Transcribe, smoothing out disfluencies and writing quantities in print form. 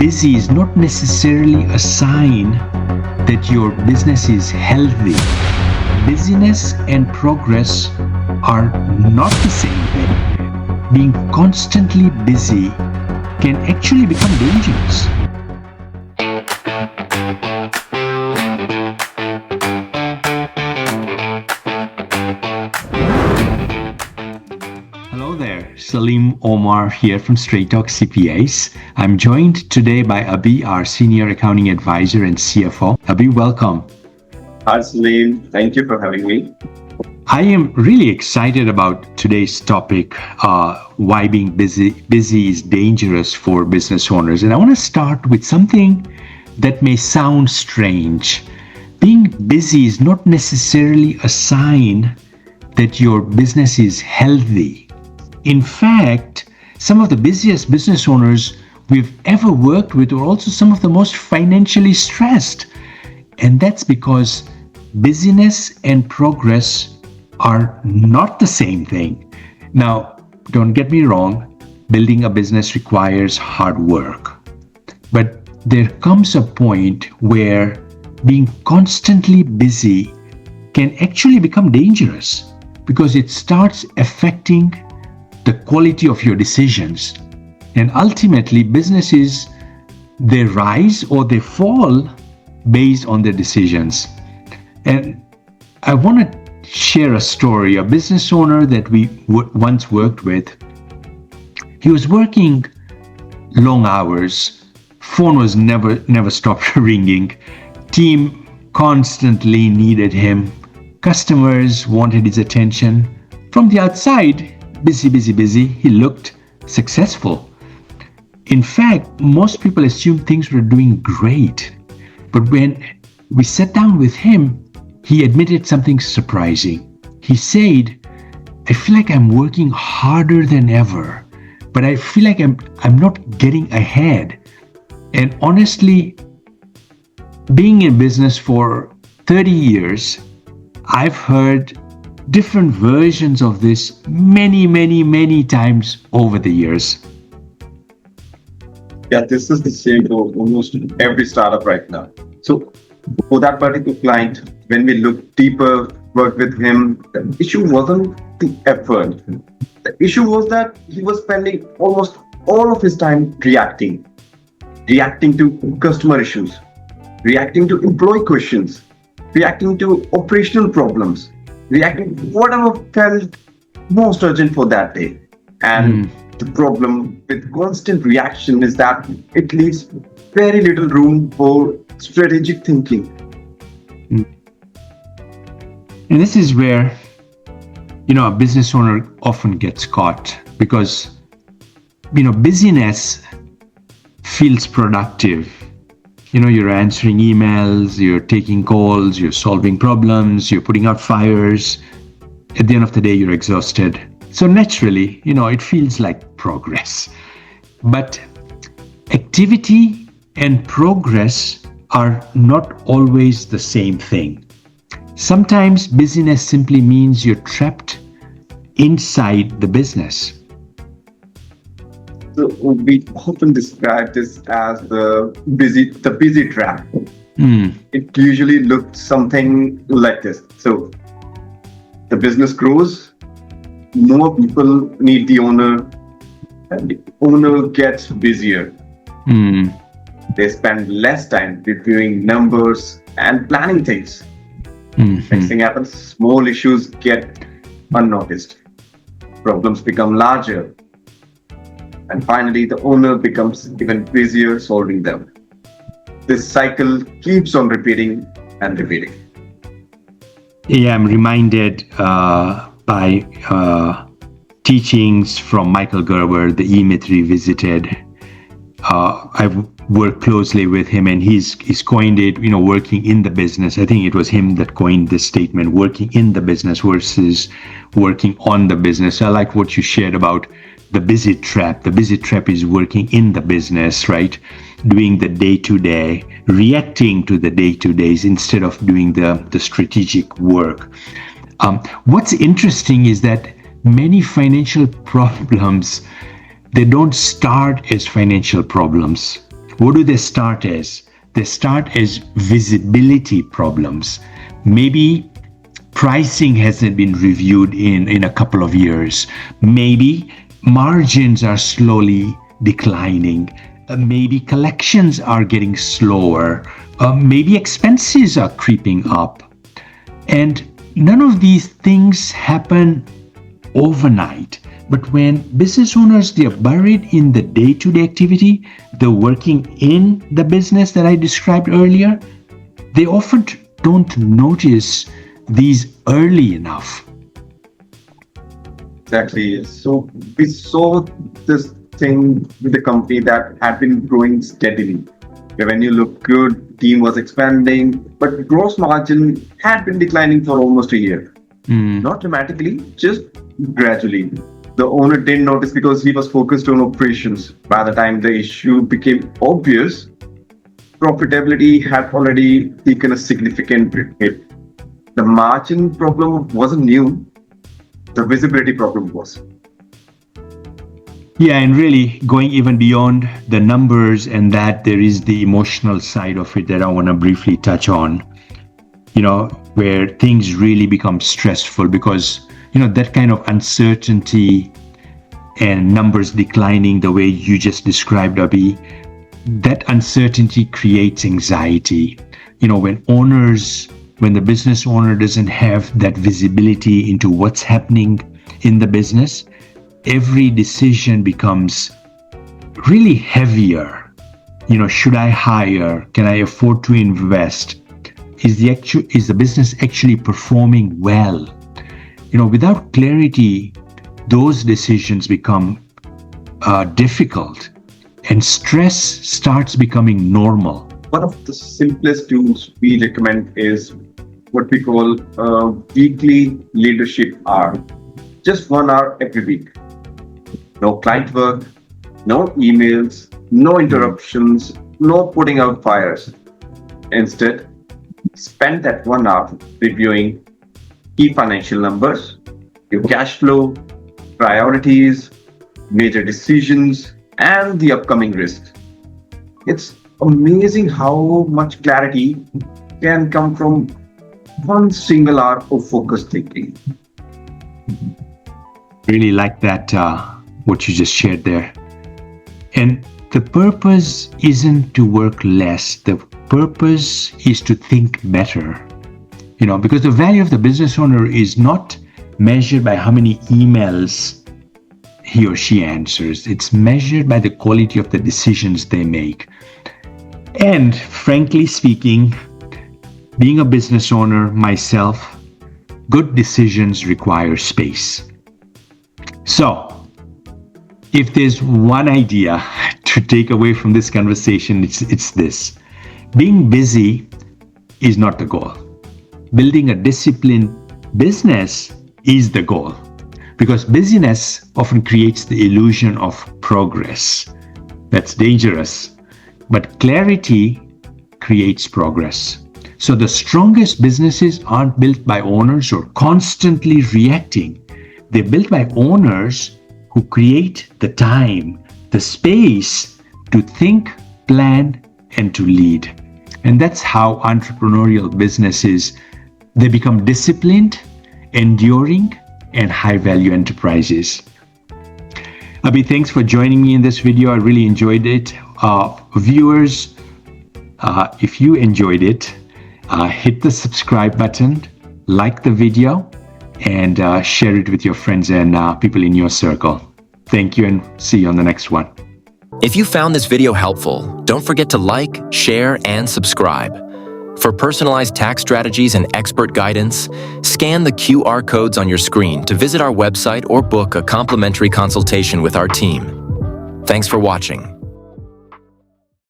busy is not necessarily a sign that your business is healthy. Busyness and progress are not the same thing. Being constantly busy can actually become dangerous. Hello there, Salim Omar here from Straight Talk CPAs. I'm joined today by Abhi, our Senior Accounting Advisor and CFO. Abhi, welcome. Hi, Salim. Thank you for having me. I am really excited about today's topic, why being busy is dangerous for business owners. And I want to start with something that may sound strange. Being busy is not necessarily a sign that your business is healthy. In fact, some of the busiest business owners we've ever worked with are also some of the most financially stressed. And that's because busyness and progress are not the same thing. Now, don't get me wrong, building a business requires hard work. But there comes a point where being constantly busy can actually become dangerous because it starts affecting the quality of your decisions. And ultimately, businesses, they rise or they fall based on their decisions. And I want to share a story. A business owner that we once worked with, he was working long hours. Phone was never stopped ringing. Team constantly needed him. Customers wanted his attention. From the outside, busy, he looked successful. In fact, most people assumed things were doing great. But when we sat down with him, he admitted something surprising. He said, I feel like I'm working harder than ever, but I feel like I'm not getting ahead. And honestly, being in business for 30 years, I've heard different versions of this many times over the years. Yeah, this is the same for almost every startup right now. So for that particular client, when we look deeper, work with him, the issue wasn't the effort. The issue was that he was spending almost all of his time reacting to customer issues, reacting to employee questions, reacting to operational problems, reacting to whatever felt most urgent for that day. And the problem with constant reaction is that it leaves very little room for strategic thinking. And this is where, a business owner often gets caught because, busyness feels productive. You're answering emails, you're taking calls, you're solving problems, you're putting out fires. At the end of the day, you're exhausted. So naturally, it feels like progress. But activity and progress are not always the same thing. Sometimes busyness simply means you're trapped inside the business. So we often describe this as the busy trap. It usually looks something like this. So the business grows, more people need the owner, and the owner gets busier. They spend less time reviewing numbers and planning things. Next thing happens, small issues get unnoticed. Problems become larger. And finally, the owner becomes even busier solving them. This cycle keeps on repeating and repeating. Yeah, I'm reminded by teachings from Michael Gerber, the E-Myth Revisited. I've worked closely with him, and he's coined it, working in the business. I think it was him that coined this statement, working in the business versus working on the business. I like what you shared about the busy trap. The busy trap is working in the business, right? Doing the day-to-day, reacting to the day-to-days instead of doing the strategic work. What's interesting is that many financial problems, they don't start as financial problems. What do they start as? They start as visibility problems. Maybe pricing hasn't been reviewed in a couple of years. Maybe margins are slowly declining. Maybe collections are getting slower. Maybe expenses are creeping up. And none of these things happen overnight. But when business owners, they are buried in the day-to-day activity, they're working in the business that I described earlier, they often don't notice these early enough. Exactly. So we saw this thing with the company that had been growing steadily. Revenue looked good, team was expanding, but gross margin had been declining for almost a year. Not dramatically, just gradually. The owner didn't notice because he was focused on operations. By the time the issue became obvious, profitability had already taken a significant hit. The margin problem wasn't new, the visibility problem was. Yeah, and really going even beyond the numbers and that, there is the emotional side of it that I want to briefly touch on, where things really become stressful because, that kind of uncertainty and numbers declining the way you just described, Abhi, that uncertainty creates anxiety. When the business owner doesn't have that visibility into what's happening in the business, every decision becomes really heavier. Should I hire? Can I afford to invest? Is the business actually performing well? Without clarity, those decisions become difficult and stress starts becoming normal. One of the simplest tools we recommend is what we call a weekly leadership hour. Just 1 hour every week. No client work, no emails, no interruptions, no putting out fires. Instead, spend that 1 hour reviewing key financial numbers, your cash flow, priorities, major decisions, and the upcoming risks. It's amazing how much clarity can come from one single hour of focused thinking. Really like that, what you just shared there. And the purpose isn't to work less. The purpose is to think better. Because the value of the business owner is not measured by how many emails he or she answers. It's measured by the quality of the decisions they make. And frankly speaking, being a business owner myself, good decisions require space. So, if there's one idea to take away from this conversation, it's this. Being busy is not the goal. Building a disciplined business is the goal. Because busyness often creates the illusion of progress. That's dangerous. But clarity creates progress. So the strongest businesses aren't built by owners who are constantly reacting. They're built by owners who create the time, the space to think, plan, and to lead. And that's how entrepreneurial businesses, they become disciplined, enduring, and high-value enterprises. Abhi, thanks for joining me in this video. I really enjoyed it. Viewers, if you enjoyed it, hit the subscribe button, like the video, and share it with your friends and people in your circle. Thank you, and see you on the next one. If you found this video helpful, don't forget to like, share, and subscribe. For personalized tax strategies and expert guidance, scan the QR codes on your screen to visit our website or book a complimentary consultation with our team. Thanks for watching.